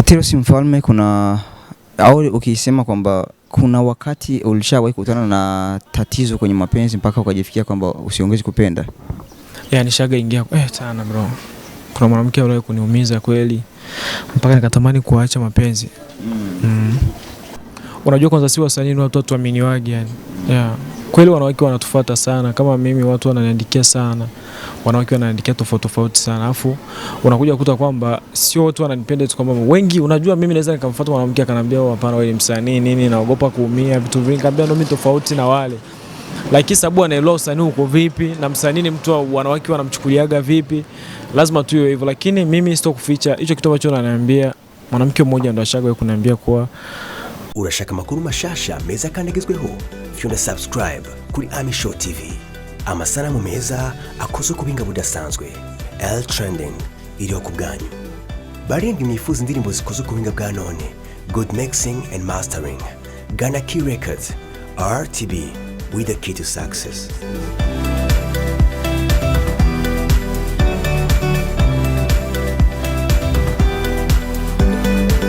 Tirosi Mfalme, kuna au ukisema kwamba kuna wakati ulishawahi kukutana na tatizo kwenye mapenzi mpaka ukajifikia kwamba usiongeze kupenda? Nishaga ingia sana bro. Kuna mwanamke aliye kuniumiza kweli mpaka nikatamani kuacha mapenzi. Unajua kwanza si wasanii watu tuaminiwagi yani. Kweli wanawake wanatufuata sana, kama mimi watu wananiandikia sana. Wanawake wananiandikia tofauti sana. Alafu unakuja kukuta kwamba sio watu wananipenda tu, kwamba wengi unajua mimi naweza nikamfuata mwanamke akanambia hapana wewe ni msanii nini, naogopa kuumia vitu vingi, nikamwambia ndo mimi tofauti na wale. Lakini sababu anaelewa usanii uko vipi na msanii ni mtu wanawake wanamchukuliaga vipi, lazima tu hivyo. Lakini mimi sitokuficha hicho kitu ambacho ananiambia mwanamke mmoja ndo ashaka kuniambia kwa urashaka makuru mashasha meza kandagezweho fyonda subscribe kuri Ami Show TV. Amasanamu meza akoze kubinga budasanzwe L Trending iri okubwanyu. Barenga mwifuza indirimbo zikoze kubinga bwa none, good mixing and mastering. Ghana Key Records, RTB, with the key to success.